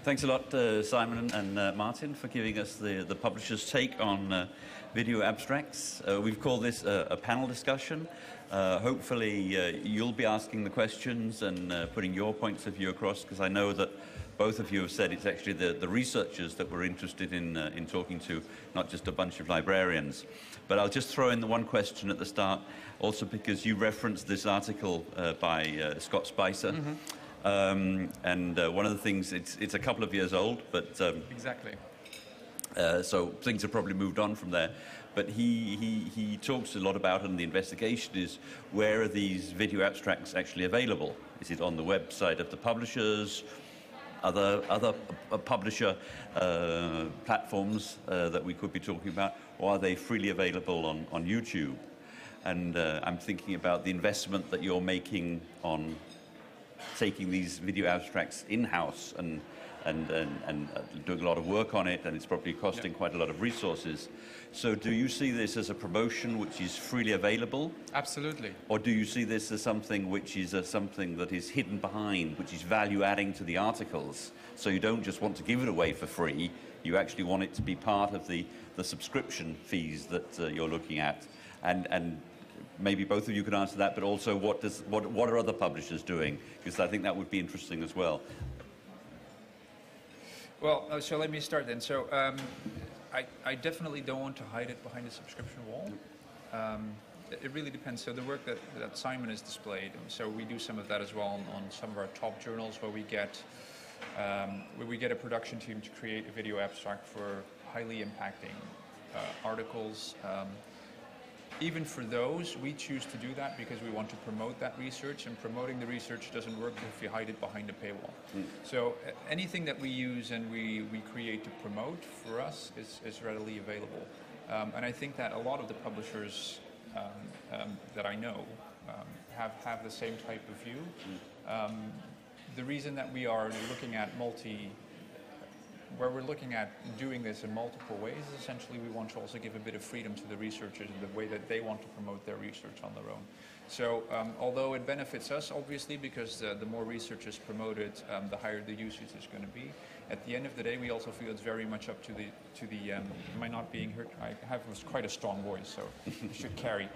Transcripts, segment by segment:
Thanks a lot, Simon and Martin, for giving us the publisher's take on video abstracts. We've called this a panel discussion. Hopefully you'll be asking the questions and putting your points of view across, because I know that both of you have said it's actually the researchers that we're interested in talking to, not just a bunch of librarians. But I'll just throw in the one question at the start, also because you referenced this article by Scott Spicer. Mm-hmm. And one of the things, it's a couple of years old, but exactly. So things have probably moved on from there. But he talks a lot about, and the investigation is, where are these video abstracts actually available? Is it on the website of the publishers, other publisher platforms that we could be talking about, or are they freely available on YouTube? And I'm thinking about the investment that you're making on taking these video abstracts in-house and doing a lot of work on it, and it's probably costing quite a lot of resources. So do you see this as a promotion which is freely available? Absolutely. Or do you see this as something which is something that is hidden behind, which is value adding to the articles? So you don't just want to give it away for free, you actually want it to be part of the subscription fees that you're looking at. And maybe both of you could answer that, but also what are other publishers doing? Because I think that would be interesting as well. Well, so let me start then. So I definitely don't want to hide it behind a subscription wall. It really depends. So the work that Simon has displayed, so we do some of that as well on some of our top journals where we get a production team to create a video abstract for highly impacting articles. Even for those, we choose to do that because we want to promote that research, and promoting the research doesn't work if you hide it behind a paywall. So anything that we use and we create to promote, for us, is readily available. And I think that a lot of the publishers that I know have the same type of view. The reason that we are looking at where we're looking at doing this in multiple ways, essentially we want to also give a bit of freedom to the researchers in the way that they want to promote their research on their own. So although it benefits us, obviously, because the more researchers promote it, the higher the usage is going to be. At the end of the day, we also feel it's very much up to the am I not being heard? I have quite a strong voice, so it should carry.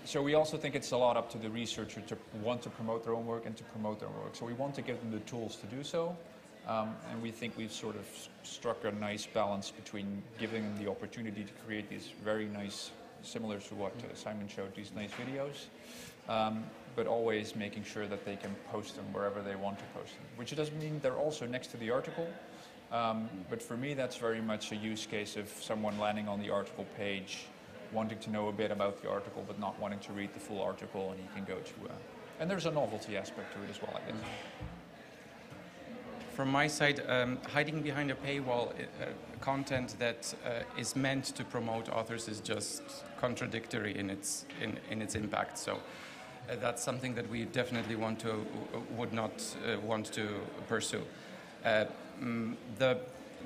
So we also think it's a lot up to the researcher to want to promote their own work and to promote their own work. So we want to give them the tools to do so. And we think we've sort of struck a nice balance between giving them the opportunity to create these very nice, similar to what Simon showed, these nice videos, but always making sure that they can post them wherever they want to post them, which doesn't mean they're also next to the article. But for me, that's very much a use case of someone landing on the article page, wanting to know a bit about the article, but not wanting to read the full article, and he can go to... and there's a novelty aspect to it as well, I guess. From my side, hiding behind a paywall, content that is meant to promote authors is just contradictory in its impact. So that's something that we definitely would not want to pursue. The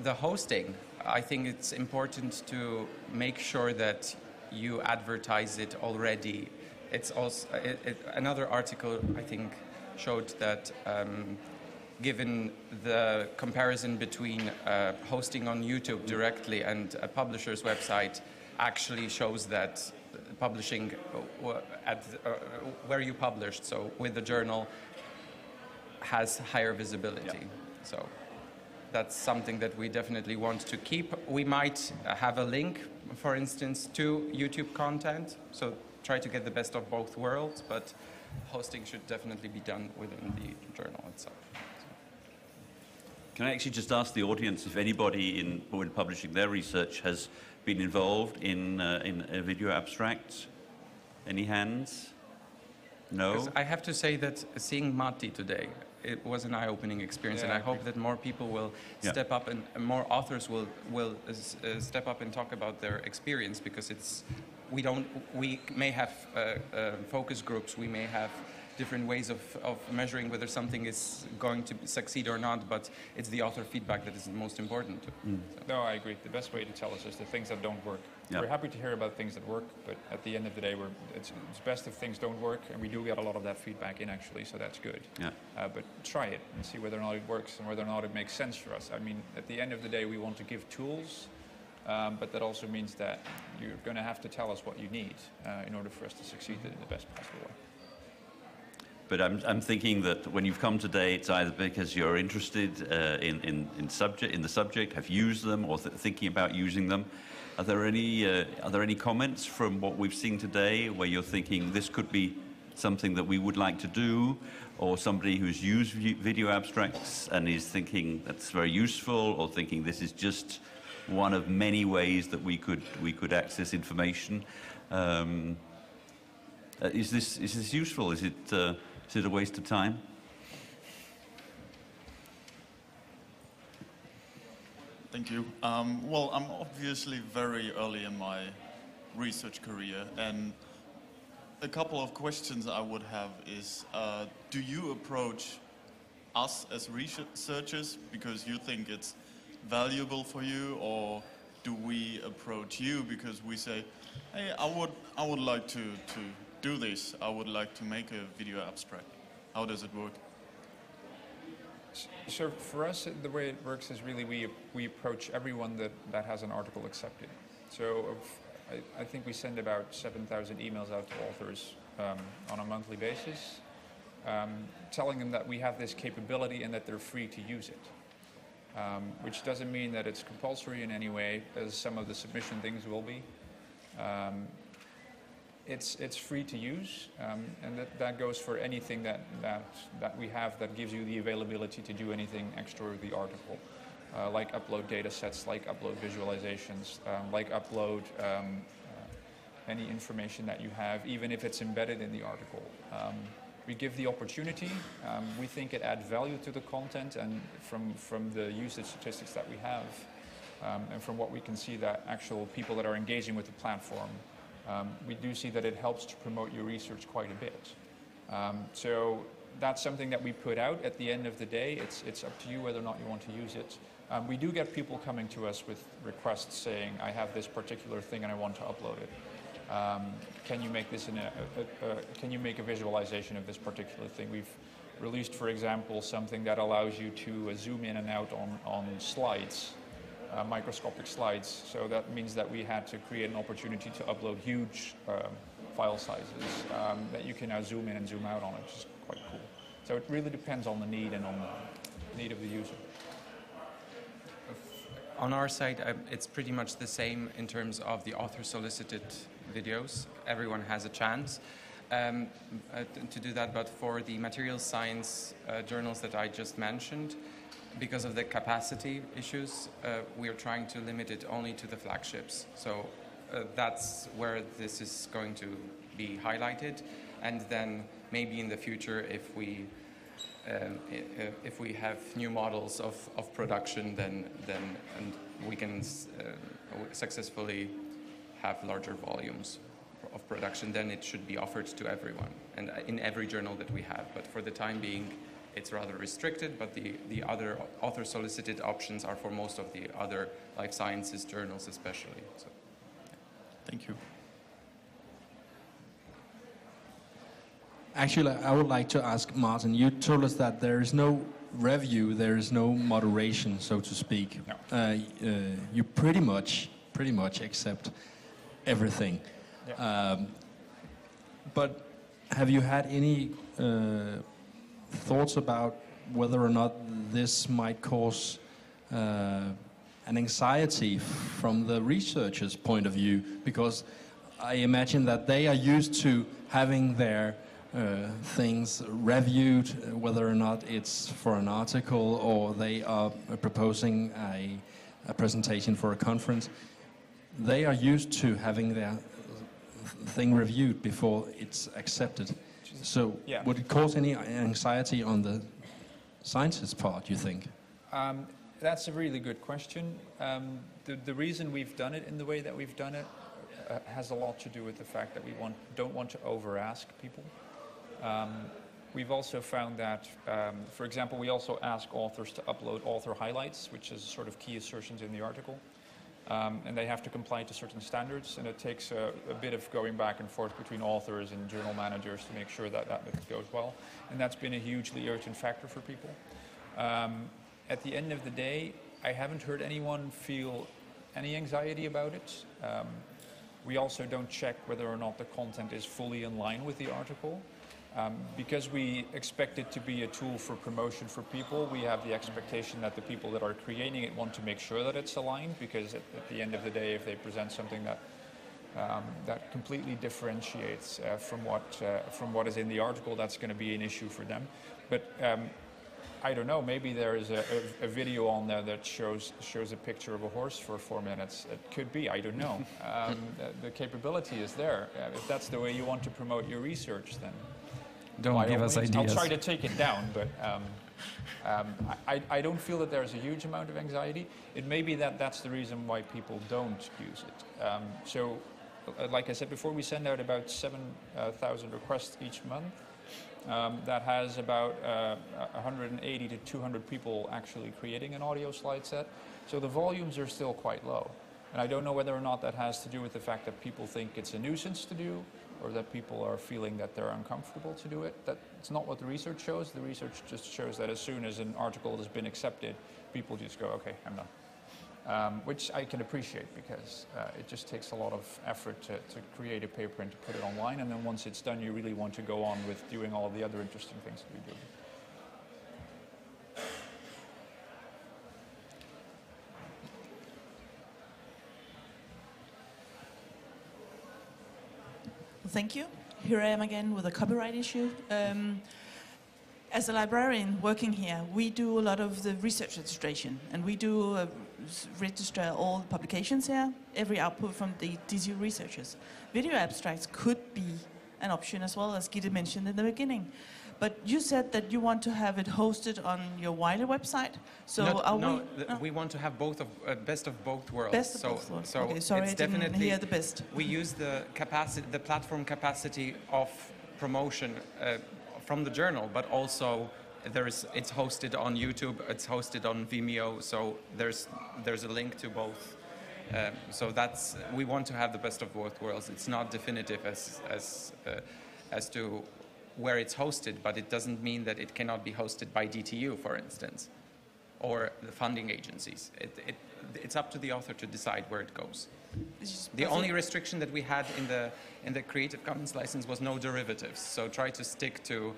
hosting, I think it's important to make sure that you advertise it already. It's also another article, I think, showed that. Given the comparison between hosting on YouTube directly and a publisher's website, actually shows that publishing where you published, so with the journal, has higher visibility. Yeah. So that's something that we definitely want to keep. We might have a link, for instance, to YouTube content, so try to get the best of both worlds, but hosting should definitely be done within the journal itself. Can I actually just ask the audience if anybody when publishing their research has been involved in a video abstract? Any hands? No? I have to say that seeing Matti today, it was an eye-opening experience, and I hope that more people will step up and more authors will step up and talk about their experience, because we may have focus groups, we may have different ways of measuring whether something is going to succeed or not, but it's the author feedback that is the most important. So. No, I agree. The best way to tell us is the things that don't work. Yeah. We're happy to hear about things that work, but at the end of the day, it's best if things don't work, and we do get a lot of that feedback in actually, so that's good. Yeah. But try it and see whether or not it works and whether or not it makes sense for us. I mean, at the end of the day, we want to give tools, but that also means that you're going to have to tell us what you need in order for us to succeed in the best possible way. But I'm thinking that when you've come today, it's either because you're interested in the subject, have used them, or thinking about using them. Are there any comments from what we've seen today where you're thinking this could be something that we would like to do, or somebody who's used video abstracts and is thinking that's very useful, or thinking this is just one of many ways that we could access information? Is this useful? Is it a waste of time? Thank you. Well, I'm obviously very early in my research career, and a couple of questions I would have is, do you approach us as researchers because you think it's valuable for you, or do we approach you because we say, hey, I would like to do this, I would like to make a video abstract? How does it work? So for us, the way it works is really we approach everyone that has an article accepted. So I think we send about 7,000 emails out to authors on a monthly basis, telling them that we have this capability and that they're free to use it. Which doesn't mean that it's compulsory in any way, as some of the submission things will be. It's free to use, and that goes for anything that we have that gives you the availability to do anything extra with the article, like upload data sets, like upload visualizations, like upload any information that you have, even if it's embedded in the article. We give the opportunity. We think it adds value to the content, and from the usage statistics that we have, and from what we can see that actual people that are engaging with the platform, we do see that it helps to promote your research quite a bit. So that's something that we put out. At the end of the day, it's up to you whether or not you want to use it. We do get people coming to us with requests saying, I have this particular thing and I want to upload it. Can you make this can you make a visualization of this particular thing? We've released, for example, something that allows you to zoom in and out on slides, microscopic slides. So that means that we had to create an opportunity to upload huge file sizes that you can now zoom in and zoom out on, which is quite cool. So it really depends on the need and on the need of the user. On our side, it's pretty much the same in terms of the author-solicited videos. Everyone has a chance to do that, but for the material science journals that I just mentioned, because of the capacity issues, we are trying to limit it only to the flagships. So that's where this is going to be highlighted, and then maybe in the future, if we have new models of production, then and we can successfully have larger volumes of production, then it should be offered to everyone and in every journal that we have. But for the time being, it's rather restricted, but the other author-solicited options are for most of the other life sciences journals especially. So, yeah. Thank you. Actually, I would like to ask Martin, you told us that there is no review, there is no moderation, so to speak. No. You pretty much accept everything. Yeah. But have you had any thoughts about whether or not this might cause an anxiety from the researcher's point of view? Because I imagine that they are used to having their things reviewed, whether or not it's for an article or they are proposing a presentation for a conference. They are used to having their thing reviewed before it's accepted. So yeah. Would it cause any anxiety on the scientist's part, you think? That's a really good question. The reason we've done it in the way that we've done it has a lot to do with the fact that we don't want to over-ask people. we've also found that, for example, we also ask authors to upload author highlights, which is sort of key assertions in the article. And they have to comply to certain standards, and it takes a bit of going back and forth between authors and journal managers to make sure that that goes well. And that's been a hugely urgent factor for people. At the end of the day, I haven't heard anyone feel any anxiety about it. We also don't check whether or not the content is fully in line with the article. Because we expect it to be a tool for promotion for people, we have the expectation that the people that are creating it want to make sure that it's aligned, because at the end of the day, if they present something that that completely differentiates from what is in the article, that's going to be an issue for them. But I don't know, maybe there is a video on there that shows a picture of a horse for 4 minutes. It could be, I don't know. The capability is there. If that's the way you want to promote your research, then don't give us ideas. I'll try to take it down, but I don't feel that there's a huge amount of anxiety. It may be that that's the reason why people don't use it. So, like I said before, we send out about 7,000 requests each month. That has about 180 to 200 people actually creating an audio slide set. So the volumes are still quite low. And I don't know whether or not that has to do with the fact that people think it's a nuisance to do, or that people are feeling that they're uncomfortable to do it. That's not what the research shows. The research just shows that as soon as an article has been accepted, people just go, okay, I'm done. Which I can appreciate, because it just takes a lot of effort to create a paper and to put it online, and then once it's done, you really want to go on with doing all of the other interesting things that we do. Thank you. Here I am again with a copyright issue. As a librarian working here, we do a lot of the research registration, and we do register all the publications here, every output from the DTU researchers. Video abstracts could be an option as well, as Gitte mentioned in the beginning. But you said that you want to have it hosted on your Wiley website. So we want to have both of best of both worlds. Best of both worlds. So okay, sorry, it's I didn't definitely hear the best. We use the capacity, the platform capacity of promotion from the journal, but also it's hosted on YouTube, it's hosted on Vimeo, so there's a link to both. So we want to have the best of both worlds. It's not definitive as to where it's hosted, but it doesn't mean that it cannot be hosted by DTU, for instance, or the funding agencies. It's up to the author to decide where it goes. The only restriction that we had in the Creative Commons license was no derivatives. So try to stick to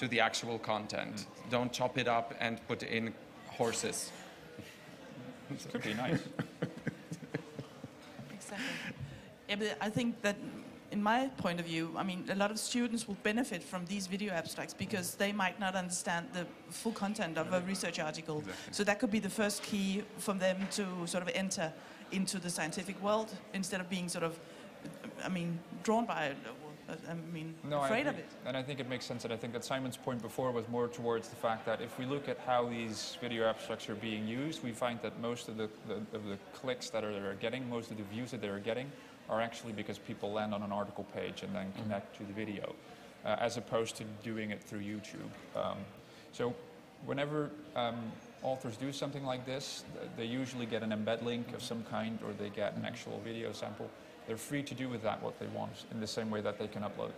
the actual content. Don't chop it up and put in horses. It could be nice. Exactly. Yeah, but I think that, in my point of view, I mean, a lot of students will benefit from these video abstracts because they might not understand the full content of a research article. Exactly. So that could be the first key for them to sort of enter into the scientific world, instead of being sort of, I mean, drawn by it. Afraid of it. And I think it makes sense, and I think that Simon's point before was more towards the fact that if we look at how these video abstracts are being used, we find that most of the clicks that they're getting, most of the views that they're getting, are actually because people land on an article page and then connect to the video, as opposed to doing it through YouTube. So whenever authors do something like this, they usually get an embed link of some kind, or they get an actual video sample. They're free to do with that what they want, in the same way that they can upload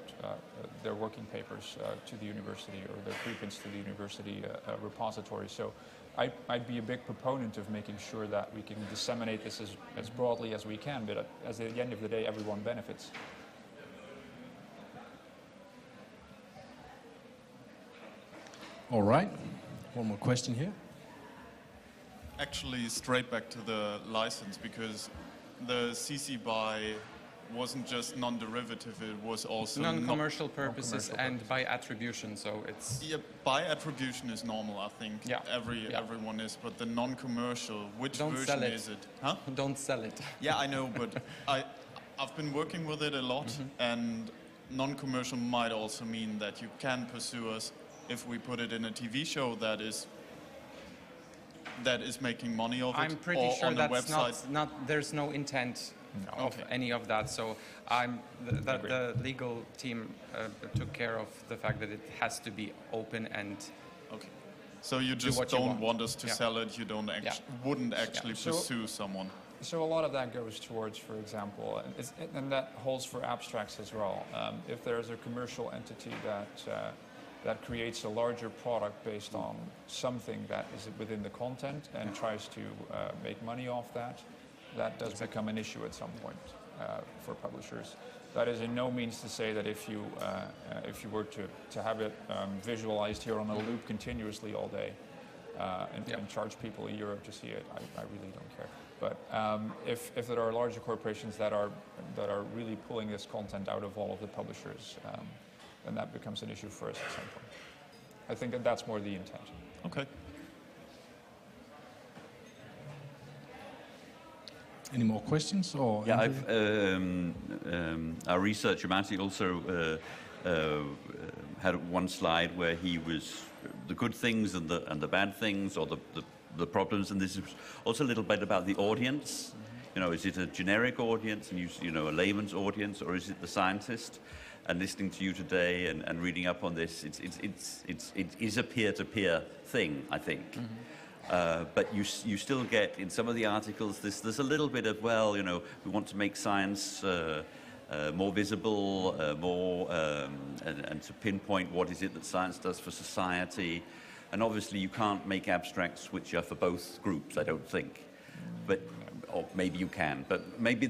their working papers to the university, or their preprints to the university repository. So I'd be a big proponent of making sure that we can disseminate this as broadly as we can, but at the end of the day, everyone benefits. All right, one more question here. Actually, straight back to the license, because the CC BY wasn't just non-derivative, it was also non-commercial purposes and by attribution, so it's... Yeah, by attribution is normal, I think. Yeah. Everyone is, but the non-commercial, which version is it? Huh? Don't sell it. Yeah, I know, but I've been working with it a lot, and non-commercial might also mean that you can pursue us if we put it in a TV show that is making money of it. I'm pretty sure that's not, there's no intent of any of that. So the legal team took care of the fact that it has to be open and. Okay. So you just what you don't want. want us to sell it. You don't wouldn't actually pursue someone. So a lot of that goes towards, for example, and that holds for abstracts as well. If there's a commercial entity that creates a larger product based on something that is within the content and tries to make money off that, that does become an issue at some point for publishers. That is in no means to say that if you were to have it visualized here on a loop continuously all day and charge people €1 to see it, I really don't care. But if there are larger corporations that are really pulling this content out of all of the publishers, then that becomes an issue for us at some point. I think that that's more the intent. Okay. Any more questions? Or yeah, our researcher Matty also had one slide where he was the good things and the bad things, or the problems, and this is also a little bit about the audience. You know, is it a generic audience and a layman's audience, or is it the scientist? And listening to you today and reading up on this, it is a peer-to-peer thing, I think. But you still get in some of the articles there's a little bit of, well, we want to make science more visible, and to pinpoint what is it that science does for society. And obviously you can't make abstracts which are for both groups, I don't think. But or maybe you can. But maybe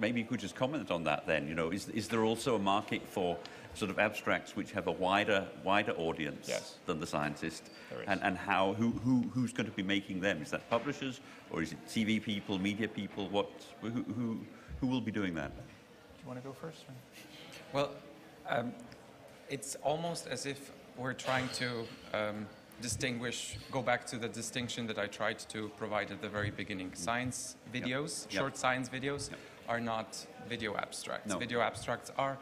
maybe you could just comment on that then. Is there also a market for sort of abstracts which have a wider audience than the scientist? And who's going to be making them? Is that publishers, or is it TV people, media people? Who will be doing that? Do you want to go first? Well, it's almost as if we're trying to go back to the distinction that I tried to provide at the very beginning. Science videos, short science videos, are not video abstracts. No. Video abstracts are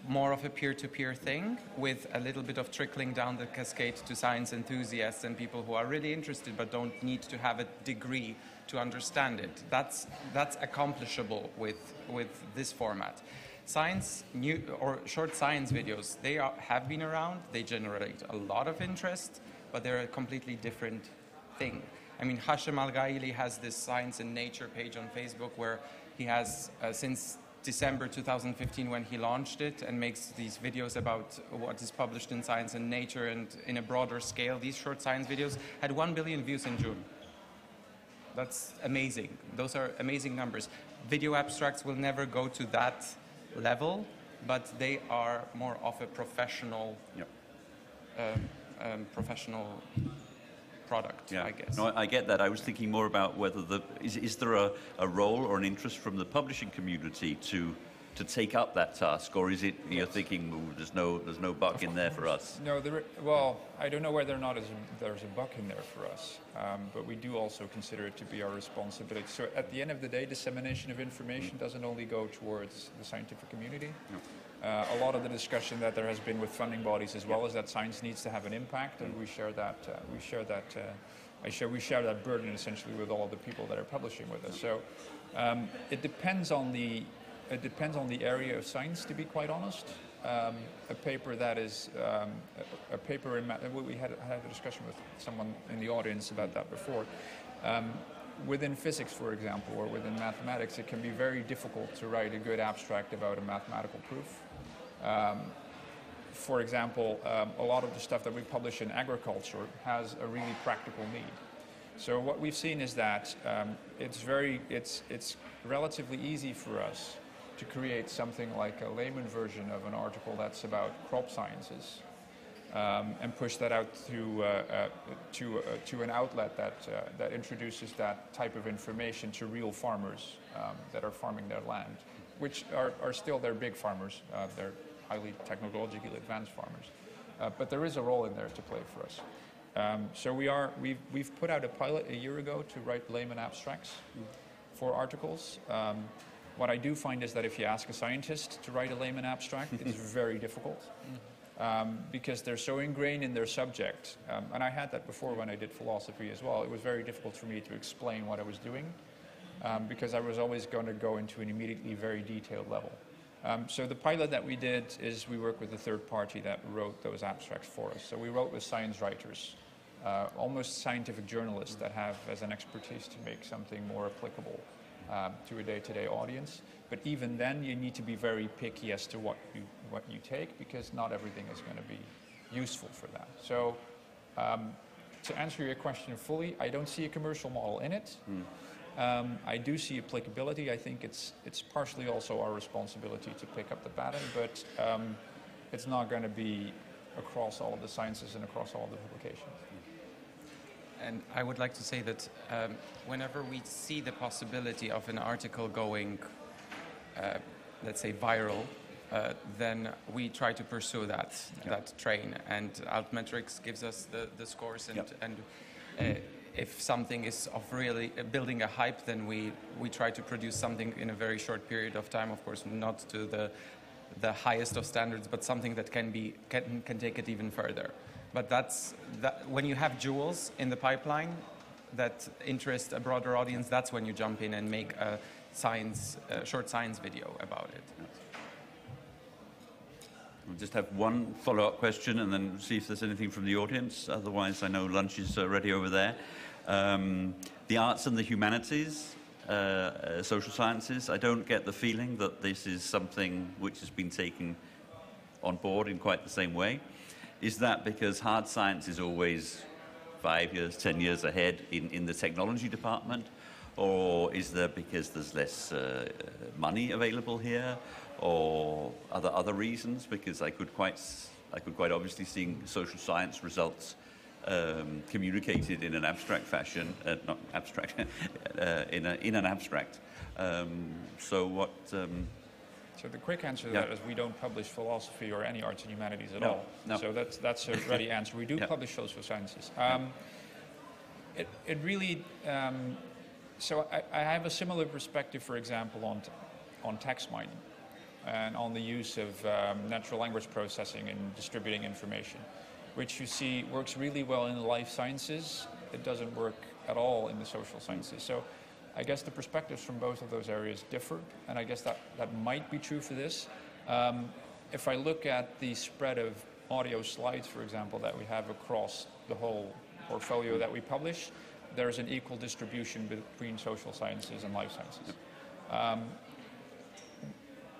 more of a peer-to-peer thing, with a little bit of trickling down the cascade to science enthusiasts and people who are really interested but don't need to have a degree to understand it. That's accomplishable with this format. Short science videos, they have been around, they generate a lot of interest, but they're a completely different thing. I mean, Hashem Al-Ghaili has this Science and Nature page on Facebook where he has, since December 2015 when he launched it, and makes these videos about what is published in Science and Nature, and in a broader scale, these short science videos had 1 billion views in June. That's amazing. Those are amazing numbers. Video abstracts will never go to that level, but they are more of a professional product, I guess. No, I get that. I was thinking more about whether is there a role or an interest from the publishing community to take up that task, or is it you're thinking there's no buck in there for us? No, well, I don't know whether or not there's a buck in there for us, but we do also consider it to be our responsibility. So at the end of the day, dissemination of information doesn't only go towards the scientific community. No. A lot of the discussion that there has been with funding bodies as well is that science needs to have an impact, and we share that. We share that burden essentially with all of the people that are publishing with us. So it depends on the area of science, to be quite honest. A paper that is a paper in we had a discussion with someone in the audience about that before. Within physics, for example, or within mathematics, it can be very difficult to write a good abstract about a mathematical proof. For example, a lot of the stuff that we publish in agriculture has a really practical need. So what we've seen is that it's relatively easy for us to create something like a layman version of an article that's about crop sciences, and push that out to an outlet that introduces that type of information to real farmers that are farming their land, which are still they're big farmers. They're highly technologically advanced farmers, but there is a role in there to play for us. So we've put out a pilot a year ago to write layman abstracts for articles. What I do find is that if you ask a scientist to write a layman abstract, it's very difficult. Because they're so ingrained in their subject. And I had that before when I did philosophy as well. It was very difficult for me to explain what I was doing. because I was always going to go into an immediately very detailed level. So the pilot that we did is we worked with a third party that wrote those abstracts for us. So we wrote with science writers, almost scientific journalists that have as an expertise to make something more applicable to a day-to-day audience. But even then, you need to be very picky as to what you take, because not everything is going to be useful for that. So to answer your question fully, I don't see a commercial model in it. I do see applicability. I think it's partially also our responsibility to pick up the pattern, but it's not going to be across all of the sciences and across all of the publications. And I would like to say that whenever we see the possibility of an article going, let's say, viral, then we try to pursue that train. And Altmetrics gives us the scores, and if something is of really building a hype, then we try to produce something in a very short period of time. Of course, not to the highest of standards, but something that can take it even further. But when you have jewels in the pipeline that interest a broader audience, that's when you jump in and make a short science video about it. We'll just have one follow-up question and then see if there's anything from the audience. Otherwise, I know lunch is ready over there. The arts and the humanities, social sciences, I don't get the feeling that this is something which has been taken on board in quite the same way. Is that because hard science is always 5 years, 10 years ahead in the technology department? Or is there because there's less money available here, or other reasons? Because I could quite obviously see social science results communicated in an abstract fashion, not abstract, in an abstract. So what? So the quick answer to that is we don't publish philosophy or any arts and humanities at all. No. So that's a ready answer. We do publish social sciences. It really. So I have a similar perspective, for example, on text mining and on the use of natural language processing and distributing information, which you see works really well in the life sciences. It doesn't work at all in the social sciences. So I guess the perspectives from both of those areas differ, and I guess that might be true for this. If I look at the spread of audio slides, for example, that we have across the whole portfolio that we publish, there's an equal distribution between social sciences and life sciences.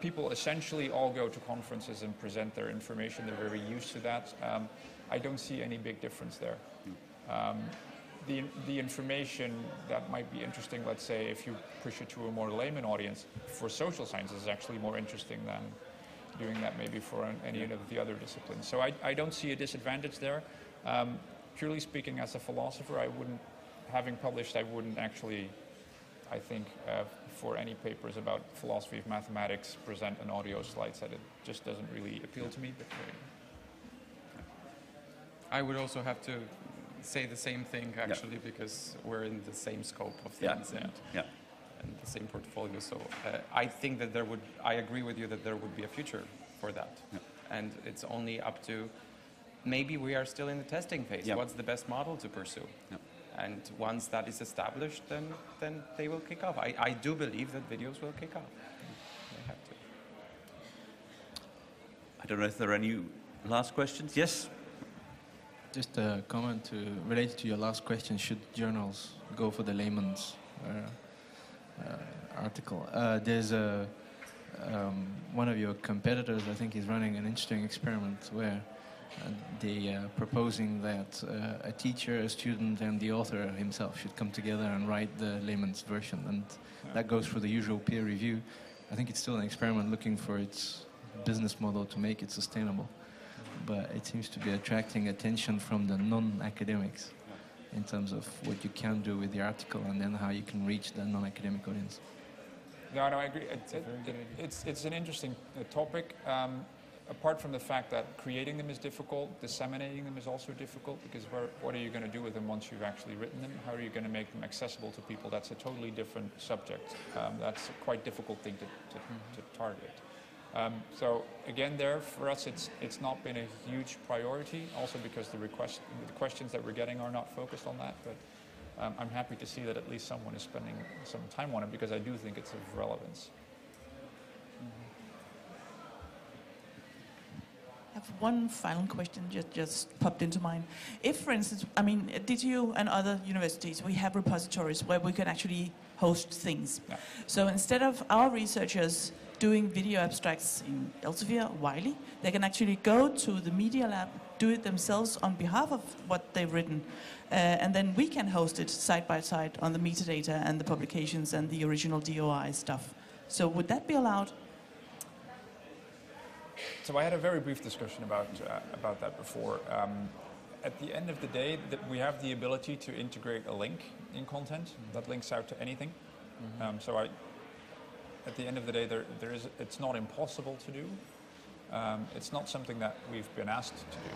People essentially all go to conferences and present their information. They're very used to that. I don't see any big difference there. The information that might be interesting, let's say, if you push it to a more layman audience, for social sciences is actually more interesting than doing that maybe for any of the other disciplines. So I don't see a disadvantage there. Purely speaking, as a philosopher, having published, I wouldn't actually, I think, for any papers about philosophy of mathematics, present an audio slide set. It just doesn't really appeal to me. But I would also have to say the same thing, actually, because we're in the same scope of things and the same portfolio. So I think that I agree with you that there would be a future for that. Yeah. And it's only up to, maybe we are still in the testing phase. Yeah. What's the best model to pursue? Yeah. And once that is established, then they will kick off. I do believe that videos will kick off. They have to. I don't know if there are any last questions. Yes? Just a comment related to your last question, should journals go for the layman's article? There's one of your competitors, I think, is running an interesting experiment where they are proposing that a teacher, a student, and the author himself should come together and write the layman's version, and that goes through the usual peer review. I think it's still an experiment looking for its business model to make it sustainable, but it seems to be attracting attention from the non-academics in terms of what you can do with the article and then how you can reach the non-academic audience. No, I agree. It's an interesting topic. Apart from the fact that creating them is difficult, disseminating them is also difficult, because what are you going to do with them once you've actually written them? How are you going to make them accessible to people? That's a totally different subject. That's a quite difficult thing to target. So again, for us, it's not been a huge priority, also because the questions that we're getting are not focused on that. But I'm happy to see that at least someone is spending some time on it, because I do think it's of relevance. I have one final question just popped into mind. If, for instance, I mean, DTU and other universities, we have repositories where we can actually host things. Yeah. So instead of our researchers doing video abstracts in Elsevier or Wiley, they can actually go to the Media Lab, do it themselves on behalf of what they've written, and then we can host it side by side on the metadata and the publications and the original DOI stuff. So would that be allowed? So I had a very brief discussion about that before. At the end of the day, we have the ability to integrate a link in content that links out to anything. At the end of the day, it's not impossible to do. It's not something that we've been asked to do.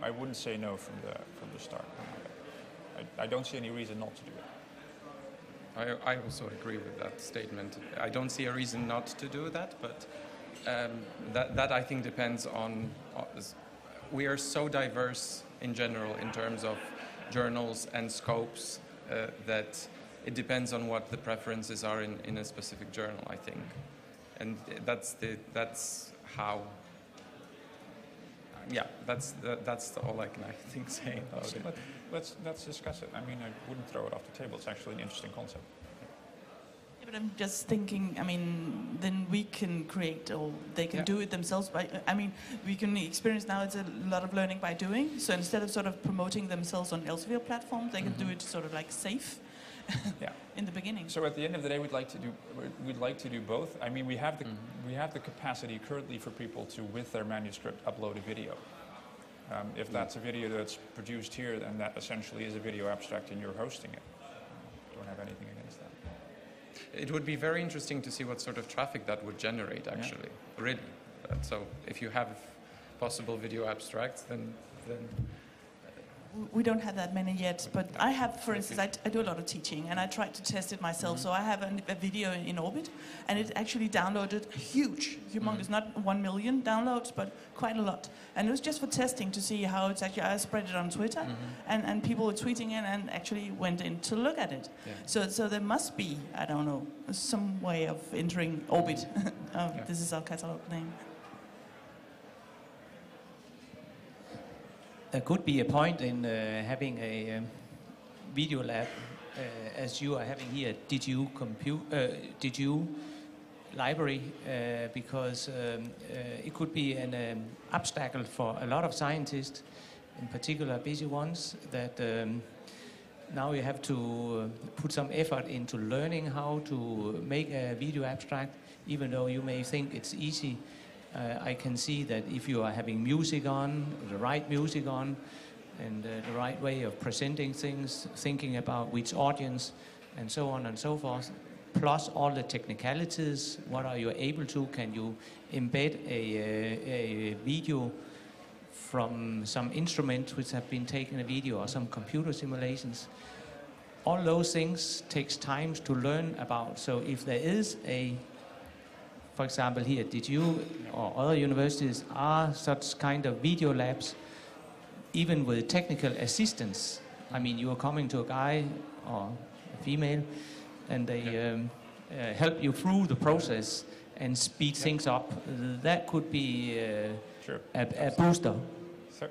I wouldn't say no from the start. I don't see any reason not to do it. I also agree with that statement. I don't see a reason not to do that, but that I think depends on. We are so diverse in general in terms of journals and scopes that it depends on what the preferences are in a specific journal, I think, and that's how. Yeah, that's all I can, I think, say about So it. let's discuss it. I mean, I wouldn't throw it off the table. It's actually an interesting concept. Yeah, but I'm just thinking, I mean, then we can create, or they can do it themselves. I mean, we can experience now it's a lot of learning by doing. So instead of sort of promoting themselves on Elsevier platforms, they can do it sort of like safe in the beginning. So at the end of the day, we'd like to do both. I mean, we have the capacity currently for people to, with their manuscript, upload a video. If that's a video that's produced here, then that essentially is a video abstract, and you're hosting it. Don't have anything against that. It would be very interesting to see what sort of traffic that would generate, actually. Really. So if you have possible video abstracts, then we don't have that many yet, but I have, for instance, I do a lot of teaching, and I tried to test it myself. So I have a video in Orbit, and it actually downloaded humongous, not 1 million downloads, but quite a lot. And it was just for testing to see how it's actually. I spread it on Twitter, and people were tweeting in and actually went in to look at it. Yeah. So there must be, I don't know, some way of entering Orbit. This is our catalog name. There could be a point in having a video lab, as you are having here at DTU Library, because it could be an obstacle for a lot of scientists, in particular busy ones, that now you have to put some effort into learning how to make a video abstract, even though you may think it's easy. I can see that if you are having music on, the right music on, and the right way of presenting things, thinking about which audience, and so on and so forth, plus all the technicalities, what are you able to? Can you embed a video from some instruments which have been taken a video, or some computer simulations? All those things takes time to learn about. So if there is for example, here at DTU or other universities are such kind of video labs, even with technical assistance. I mean, you are coming to a guy or a female, and they help you through the process and speed things up. That could be a booster.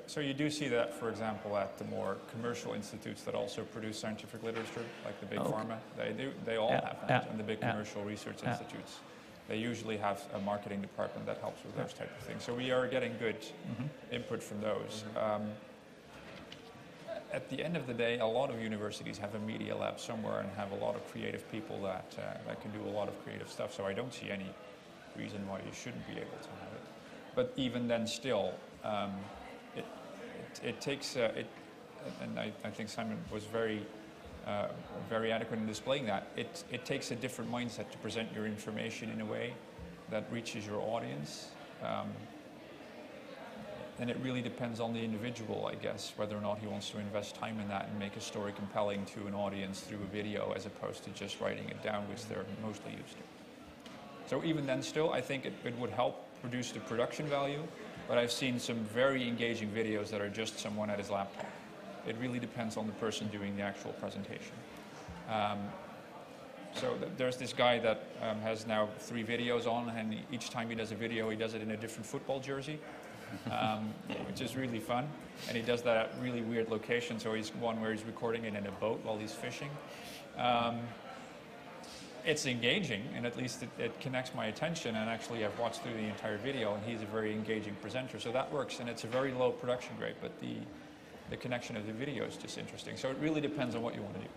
So you do see that, for example, at the more commercial institutes that also produce scientific literature, like the big pharma. They all have that, and the big commercial research institutes. They usually have a marketing department that helps with those type of things. So we are getting good input from those. At the end of the day, a lot of universities have a media lab somewhere and have a lot of creative people that can do a lot of creative stuff. So I don't see any reason why you shouldn't be able to have it. But even then still, it takes, and I think Simon was very adequate in displaying that. It takes a different mindset to present your information in a way that reaches your audience. And it really depends on the individual, I guess, whether or not he wants to invest time in that and make a story compelling to an audience through a video, as opposed to just writing it down, which they're mostly used to. So even then still, I think it would help produce the production value, but I've seen some very engaging videos that are just someone at his laptop. It really depends on the person doing the actual presentation. There's this guy that has now 3 videos on, and each time he does a video, he does it in a different football jersey, which is really fun. And he does that at really weird locations. So he's one where he's recording it in a boat while he's fishing. It's engaging, and at least it connects my attention, and actually I've watched through the entire video, and he's a very engaging presenter, so that works, and it's a very low production grade, but the connection of the video is just interesting. So it really depends on what you want to do.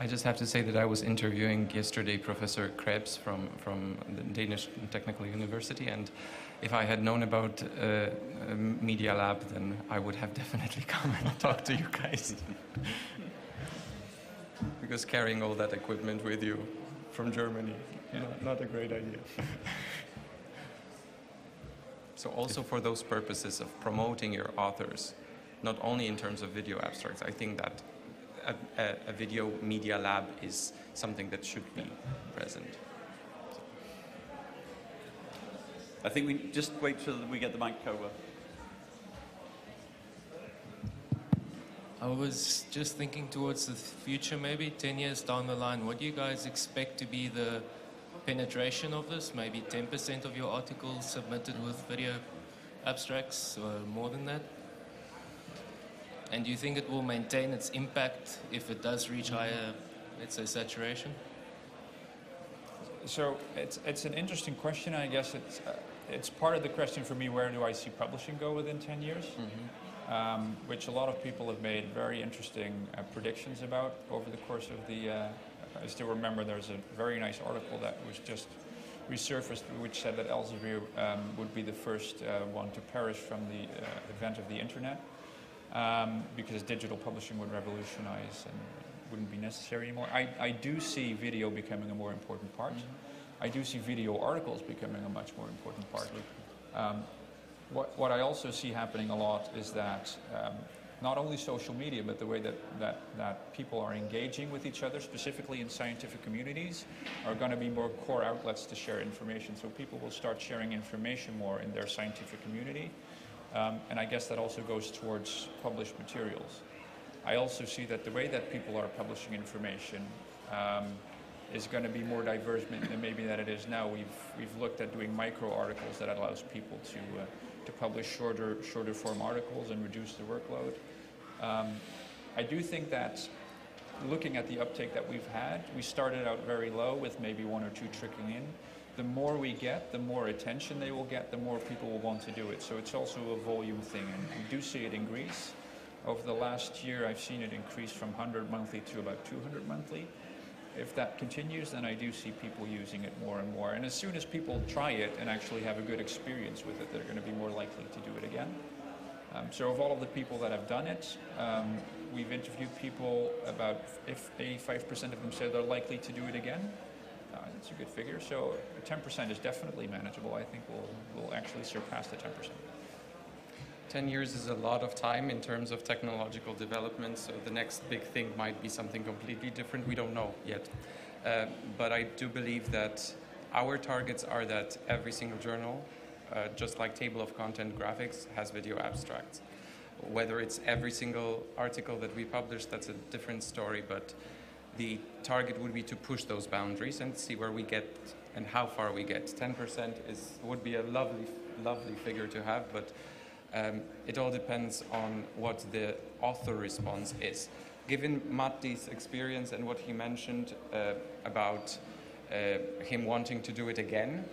I just have to say that I was interviewing yesterday Professor Krebs from the Danish Technical University, and if I had known about Media Lab, then I would have definitely come and talked to you guys. Because carrying all that equipment with you from Germany, not a great idea. So also for those purposes of promoting your authors, not only in terms of video abstracts, I think that a video media lab is something that should be present. I think we just wait till we get the mic over. I was just thinking towards the future, maybe 10 years down the line. What do you guys expect to be the penetration of this? Maybe 10% of your articles submitted with video abstracts, or more than that? And do you think it will maintain its impact if it does reach higher, let's say, saturation? So it's an interesting question. I guess it's part of the question for me, where do I see publishing go within 10 years? Which a lot of people have made very interesting predictions about over the course of the... I still remember there's a very nice article that was just resurfaced, which said that Elsevier would be the first one to perish from the event of the internet, because digital publishing would revolutionize and wouldn't be necessary anymore. I do see video becoming a more important part. I do see video articles becoming a much more important part. What I also see happening a lot is that not only social media, but the way that people are engaging with each other, specifically in scientific communities, are going to be more core outlets to share information. So people will start sharing information more in their scientific community. And I guess that also goes towards published materials. I also see that the way that people are publishing information is going to be more diverse than maybe that it is now. We've looked at doing micro articles that allows people to publish shorter form articles and reduce the workload. I do think that looking at the uptake that we've had, we started out very low with maybe 1 or 2 trickling in. The more we get, the more attention they will get, the more people will want to do it. So it's also a volume thing, and we do see it in Greece. Over the last year, I've seen it increase from 100 monthly to about 200 monthly. If that continues, then I do see people using it more and more. And as soon as people try it and actually have a good experience with it, they're going to be more likely to do it again. So of all of the people that have done it, we've interviewed people about if 85% of them said they're likely to do it again. That's a good figure. So 10% is definitely manageable. I think we'll actually surpass the 10%. 10 years is a lot of time in terms of technological development, so the next big thing might be something completely different. We don't know yet. But I do believe that our targets are that every single journal, just like table of content graphics, has video abstracts. Whether it's every single article that we publish, that's a different story, but the target would be to push those boundaries and see where we get and how far we get. 10% would be a lovely figure to have, but it all depends on what the author response is. Given Matti's experience and what he mentioned about him wanting to do it again,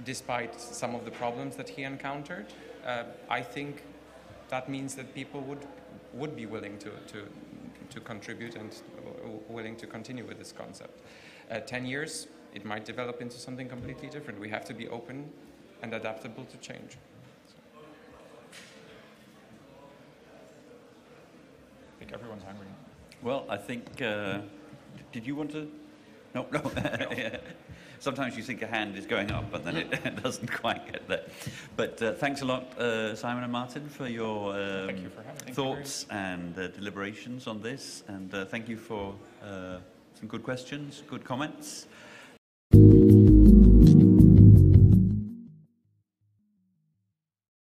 despite some of the problems that he encountered, I think that means that people would be willing to contribute and willing to continue with this concept. 10 years, it might develop into something completely different. We have to be open and adaptable to change. I think everyone's hungry. Well, I think, did you want to? No. Yeah. Sometimes you think a hand is going up, but then it doesn't quite get there. But thanks a lot, Simon and Martin, for your Thank you for having me. thoughts and deliberations on this. And thank you for some good questions, good comments.